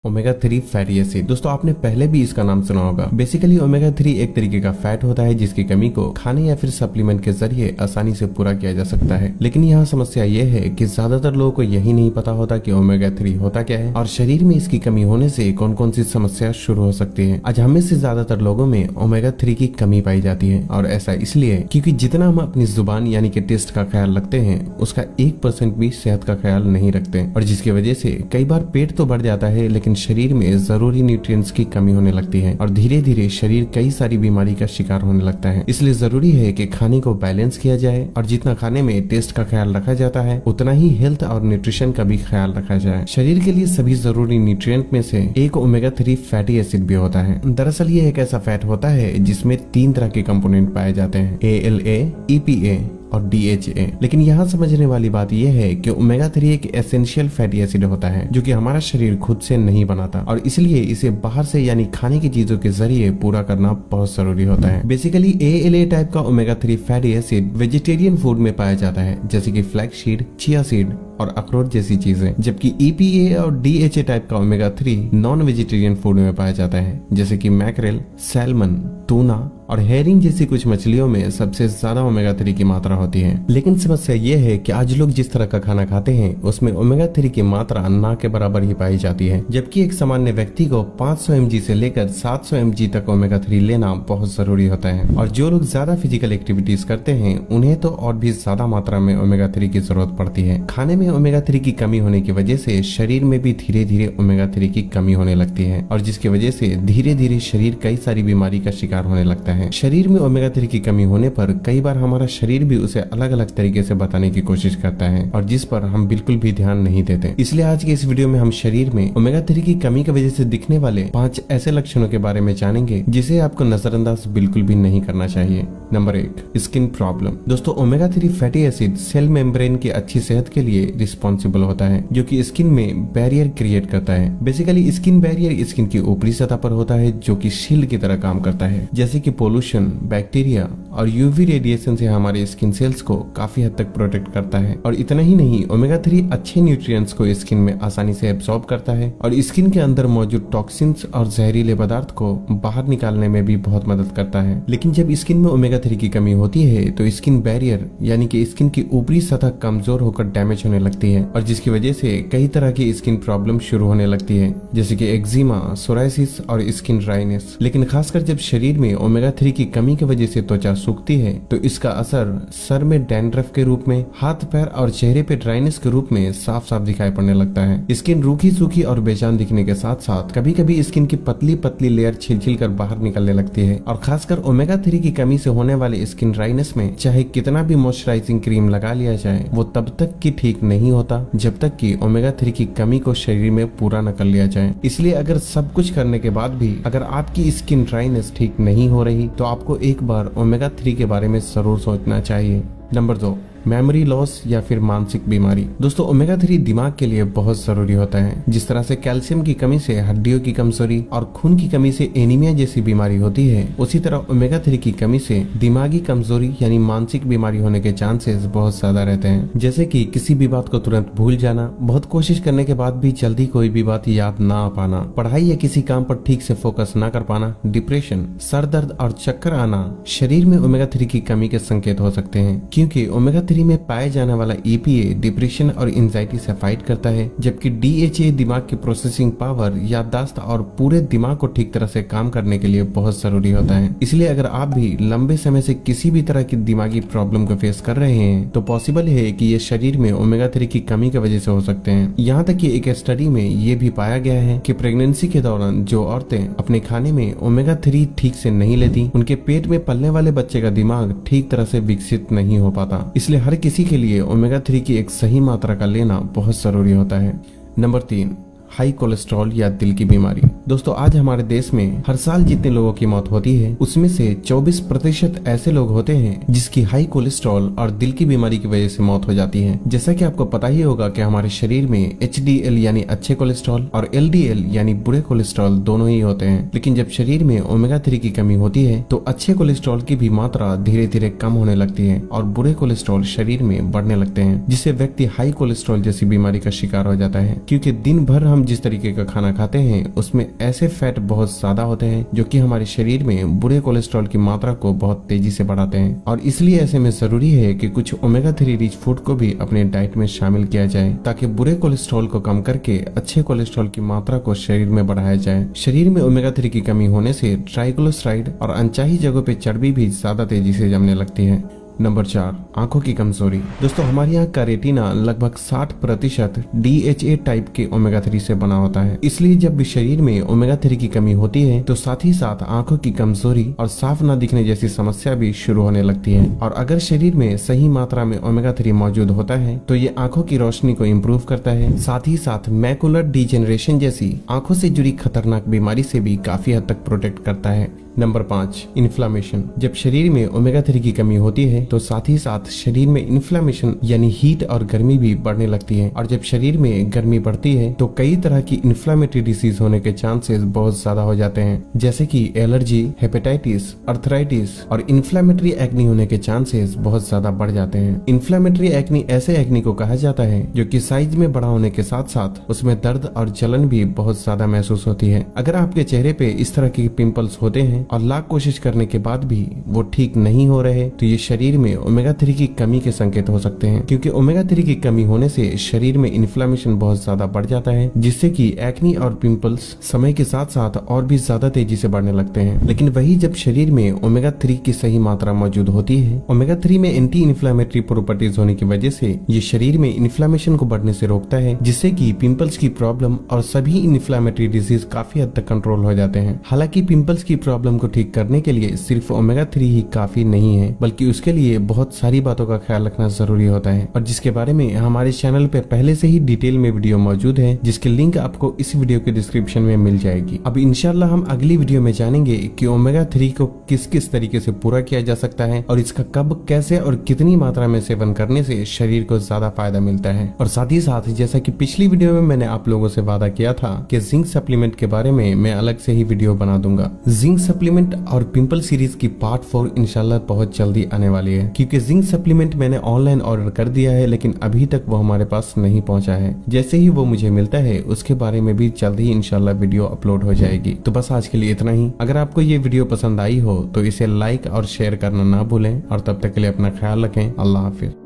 Omega 3 fatty acid. दोस्तों आपने पहले भी इसका नाम सुना होगा। बेसिकली ओमेगा 3 एक तरीके का फैट होता है जिसकी कमी को खाने या फिर सप्लीमेंट के जरिए आसानी से पूरा किया जा सकता है। लेकिन यहाँ समस्या ये है कि ज्यादातर लोगों को यही नहीं पता होता कि ओमेगा 3 होता क्या है और शरीर में इसकी कमी होने से कौन कौन सी समस्या शुरू हो सकती है। आज हमें से ज्यादातर लोगों में ओमेगा 3 की कमी पाई जाती है और ऐसा इसलिए क्योंकि जितना हम अपनी जुबान यानी कि टेस्ट का ख्याल रखते हैं उसका 1% भी सेहत का ख्याल नहीं रखते और जिसकी वजह से कई बार पेट तो बढ़ जाता है लेकिन शरीर में जरूरी न्यूट्रिएंट्स की कमी होने लगती है और धीरे धीरे शरीर कई सारी बीमारी का शिकार होने लगता है। इसलिए जरूरी है कि खाने को बैलेंस किया जाए और जितना खाने में टेस्ट का ख्याल रखा जाता है उतना ही हेल्थ और न्यूट्रिशन का भी ख्याल रखा जाए। शरीर के लिए सभी जरूरी न्यूट्रिएंट में से एक ओमेगा 3 फैटी एसिड भी होता है। दरअसल ये एक ऐसा फैट होता है जिसमें 3 तरह के कंपोनेंट पाए जाते हैं, ALA, EPA और DHA। लेकिन यहाँ समझने वाली बात यह है कि ओमेगा 3 एक एसेंशियल फैटी एसिड होता है जो कि हमारा शरीर खुद से नहीं बनाता और इसलिए इसे बाहर से यानी खाने की चीजों के जरिए पूरा करना बहुत जरूरी होता है। बेसिकली ALA टाइप का omega 3 fatty acid vegetarian food में पाया जाता है जैसे कि फ्लैक्स सीड, चिया सीड और अखरोट जैसी चीजें, जबकि EPA और DHA टाइप का ओमेगा 3 नॉन वेजिटेरियन फूड में पाया जाता है जैसे कि मैकरेल, सैल्मन, टूना और हेरिंग जैसी कुछ मछलियों में सबसे ज्यादा ओमेगा 3 की मात्रा होती है। लेकिन समस्या ये है कि आज लोग जिस तरह का खाना खाते हैं उसमें ओमेगा 3 की मात्रा ना के बराबर ही पाई जाती है, जबकि एक सामान्य व्यक्ति को 500 mg से लेकर 700 mg तक ओमेगा 3 लेना बहुत जरूरी होता है और जो लोग ज्यादा फिजिकल एक्टिविटीज करते हैं उन्हें तो और भी ज्यादा मात्रा में ओमेगा 3 की जरूरत पड़ती है। खाने में ओमेगा 3 की कमी होने की वजह से शरीर में भी धीरे धीरे ओमेगा 3 की कमी होने लगती है और जिसकी वजह से धीरे धीरे शरीर कई सारी बीमारी का शिकार होने लगता है। शरीर में ओमेगा 3 की कमी होने पर कई बार हमारा शरीर भी उसे अलग अलग तरीके से बताने की कोशिश करता है और जिस पर हम बिल्कुल भी ध्यान नहीं देते। इसलिए आज के इस वीडियो में हम शरीर में ओमेगा 3 की कमी की वजह से दिखने वाले 5 ऐसे लक्षणों के बारे में जानेंगे जिसे आपको नजरअंदाज बिल्कुल भी नहीं करना चाहिए। Number 1, skin problem. दोस्तों omega 3 fatty acid cell membrane की अच्छी सेहत के लिए रिस्पॉन्सिबल होता है जो कि स्किन में बैरियर क्रिएट करता है। बेसिकली स्किन बैरियर स्किन की ऊपरी सतह पर होता है जो कि शील्ड की तरह काम करता है, जैसे कि पोल्यूशन, बैक्टीरिया और यूवी रेडिएशन से हमारे स्किन सेल्स को काफी हद तक प्रोटेक्ट करता है। और इतना ही नहीं, ओमेगा 3 अच्छे न्यूट्रिएंट्स को स्किन में आसानी से एब्सॉर्ब करता है और स्किन के अंदर मौजूद टॉक्सिन्स और जहरीले पदार्थ को बाहर निकालने में भी बहुत मदद करता है। लेकिन जब स्किन में ओमेगा 3 की कमी होती है तो स्किन बैरियर यानी कि स्किन की ऊपरी सतह कमजोर होकर डैमेज होने लगती है और जिसकी वजह से कई तरह की स्किन प्रॉब्लम शुरू होने लगती है जैसे कि एक्जिमा, सोराइसिस और स्किन ड्राइनेस। लेकिन खासकर जब शरीर में ओमेगा 3 की कमी की वजह से त्वचा सूखती है तो इसका असर सर में डैंड्रफ के रूप में, हाथ पैर और चेहरे पे ड्राइनेस के रूप में साफ साफ दिखाई पड़ने लगता है। स्किन रूखी सूखी और बेजान दिखने के साथ साथ कभी कभी स्किन की पतली पतली लेयर छिल कर बाहर निकलने लगती है और खासकर ओमेगा 3 की कमी से होने वाले स्किन ड्राइनेस में चाहे कितना भी मॉइस्चराइजिंग क्रीम लगा लिया जाए वो तब तक की ठीक नहीं होता जब तक कि ओमेगा 3 की कमी को शरीर में पूरा न कर लिया जाए। इसलिए अगर सब कुछ करने के बाद भी अगर आपकी स्किन ड्राइनेस ठीक नहीं हो रही तो आपको एक बार ओमेगा 3 के बारे में जरूर सोचना चाहिए। नंबर 2, मेमोरी लॉस या फिर मानसिक बीमारी। दोस्तों ओमेगा 3 दिमाग के लिए बहुत जरूरी होता है। जिस तरह से कैल्शियम की कमी से हड्डियों की कमजोरी और खून की कमी से एनीमिया जैसी बीमारी होती है, उसी तरह ओमेगा 3 की कमी से दिमागी कमजोरी यानी मानसिक बीमारी होने के चांसेस बहुत ज्यादा रहते हैं, जैसे कि किसी भी बात को तुरंत भूल जाना, बहुत कोशिश करने के बाद भी जल्दी कोई भी बात याद ना आ पाना, पढ़ाई या किसी काम पर ठीक से फोकस ना कर पाना, डिप्रेशन, सर दर्द और चक्कर आना शरीर में ओमेगा 3 की कमी के संकेत हो सकते हैं। क्योंकि ओमेगा 3 में पाए जाने वाला EPA डिप्रेशन और एंजाइटी से फाइट करता है, जबकि DHA दिमाग की प्रोसेसिंग पावर, याददाश्त और पूरे दिमाग को ठीक तरह से काम करने के लिए बहुत जरूरी होता है। इसलिए अगर आप भी लंबे समय से किसी भी तरह की दिमागी प्रॉब्लम को फेस कर रहे हैं तो पॉसिबल है कि ये शरीर में ओमेगा 3 की कमी की वजह से हो सकते हैं। यहाँ तक कि एक स्टडी में ये भी पाया गया है कि प्रेगनेंसी के दौरान जो औरतें अपने खाने में ओमेगा 3 ठीक से नहीं लेती उनके पेट में पलने वाले बच्चे का दिमाग ठीक तरह से विकसित नहीं हो पाता। इसलिए हर किसी के लिए ओमेगा 3 की एक सही मात्रा का लेना बहुत जरूरी होता है। नंबर 3, हाई कोलेस्ट्रॉल या दिल की बीमारी। दोस्तों आज हमारे देश में हर साल जितने लोगों की मौत होती है उसमें से 24% ऐसे लोग होते हैं जिसकी हाई कोलेस्ट्रॉल और दिल की बीमारी की वजह से मौत हो जाती है। जैसा कि आपको पता ही होगा कि हमारे शरीर में HDL यानी अच्छे कोलेस्ट्रॉल और LDL यानी बुरे कोलेस्ट्रॉल दोनों ही होते हैं। लेकिन जब शरीर में ओमेगा 3 की कमी होती है तो अच्छे कोलेस्ट्रॉल की भी मात्रा धीरे धीरे कम होने लगती है और बुरे कोलेस्ट्रॉल शरीर में बढ़ने लगते हैं, जिससे व्यक्ति हाई कोलेस्ट्रॉल जैसी बीमारी का शिकार हो जाता है। क्योंकि दिन भर हम हम जिस तरीके का खाना खाते हैं उसमें ऐसे फैट बहुत ज्यादा होते हैं जो कि हमारे शरीर में बुरे कोलेस्ट्रॉल की मात्रा को बहुत तेजी से बढ़ाते हैं, और इसलिए ऐसे में जरूरी है कि कुछ ओमेगा 3 रिच फूड को भी अपने डाइट में शामिल किया जाए ताकि बुरे कोलेस्ट्रॉल को कम करके अच्छे कोलेस्ट्रॉल की मात्रा को शरीर में बढ़ाया जाए। शरीर में ओमेगा 3 की कमी होने से ट्राइग्लिसराइड और अनचाही जगहों पे चर्बी भी ज्यादा तेजी से जमने लगती है। नंबर 4, आंखों की कमजोरी। दोस्तों हमारी आंख का रेटिना लगभग 60% DHA टाइप के ओमेगा 3 से बना होता है, इसलिए जब भी शरीर में ओमेगा 3 की कमी होती है तो साथ ही साथ आंखों की कमजोरी और साफ न दिखने जैसी समस्या भी शुरू होने लगती है। और अगर शरीर में सही मात्रा में ओमेगा 3 मौजूद होता है तो ये आंखों की रोशनी को इम्प्रूव करता है, साथ ही साथ मैकुलर डिजेनरेशन जैसी आंखों से जुड़ी खतरनाक बीमारी से भी काफी हद तक प्रोटेक्ट करता है। Number 5, inflammation. जब शरीर में ओमेगा 3 की कमी होती है तो साथ ही साथ शरीर में इन्फ्लामेशन यानी हीट और गर्मी भी बढ़ने लगती है, और जब शरीर में गर्मी बढ़ती है तो कई तरह की इन्फ्लामेटरी डिसीज होने के चांसेस बहुत ज्यादा हो जाते हैं, जैसे कि एलर्जी, हेपेटाइटिस, अर्थराइटिस और इन्फ्लामेटरी एक्नी होने के चांसेस बहुत ज्यादा बढ़ जाते हैं। इन्फ्लामेटरी एक्नी ऐसे एक्नी को कहा जाता है जो कि साइज में बड़ा होने के साथ साथ उसमें दर्द और जलन भी बहुत ज्यादा महसूस होती है। अगर आपके चेहरे पे इस तरह के पिंपल्स होते हैं और लाख कोशिश करने के बाद भी वो ठीक नहीं हो रहे तो ये शरीर में ओमेगा 3 की कमी के संकेत हो सकते हैं, क्योंकि ओमेगा 3 की कमी होने से शरीर में इन्फ्लेमेशन बहुत ज्यादा बढ़ जाता है, जिससे कि एक्नी और पिंपल्स समय के साथ साथ और भी ज्यादा तेजी से बढ़ने लगते हैं। लेकिन वही जब शरीर में ओमेगा 3 की सही मात्रा मौजूद होती है, ओमेगा 3 में एंटी इन्फ्लेमेटरी प्रॉपर्टीज होने की वजह से ये शरीर में इन्फ्लेमेशन को बढ़ने से रोकता है, जिससे कि पिंपल्स की प्रॉब्लम और सभी इन्फ्लेमेटरी डिजीज काफी हद तक कंट्रोल हो जाते हैं। हालांकि पिंपल्स की प्रॉब्लम को ठीक करने के लिए सिर्फ ओमेगा 3 ही काफी नहीं है, बल्कि उसके लिए बहुत सारी बातों का ख्याल रखना जरूरी होता है, और जिसके बारे में हमारे चैनल पे पहले से ही डिटेल में वीडियो मौजूद है, जिसकी लिंक आपको इस वीडियो के डिस्क्रिप्शन में मिल जाएगी। अब इंशाल्लाह हम अगली वीडियो में जानेंगे कि ओमेगा 3 को किस किस तरीके से पूरा किया जा सकता है और इसका कब, कैसे और कितनी मात्रा में सेवन करने से शरीर को ज्यादा फायदा मिलता है। और साथ ही साथ जैसा कि पिछली वीडियो में मैंने आप लोगों से वादा किया था कि जिंक सप्लीमेंट के बारे में मैं अलग से ही वीडियो बना दूंगा। जिंक सप्लीमेंट और पिंपल सीरीज की पार्ट 4 इंशाल्लाह बहुत जल्दी आने वाली है, क्योंकि जिंक सप्लीमेंट मैंने ऑनलाइन ऑर्डर कर दिया है, लेकिन अभी तक वो हमारे पास नहीं पहुंचा है। जैसे ही वो मुझे मिलता है उसके बारे में भी जल्द ही इंशाल्लाह वीडियो अपलोड हो जाएगी। तो बस आज के लिए इतना ही। अगर आपको ये वीडियो पसंद आई हो तो इसे लाइक और शेयर करना ना भूलें, और तब तक के लिए अपना ख्याल रखें। अल्लाह हाफिज।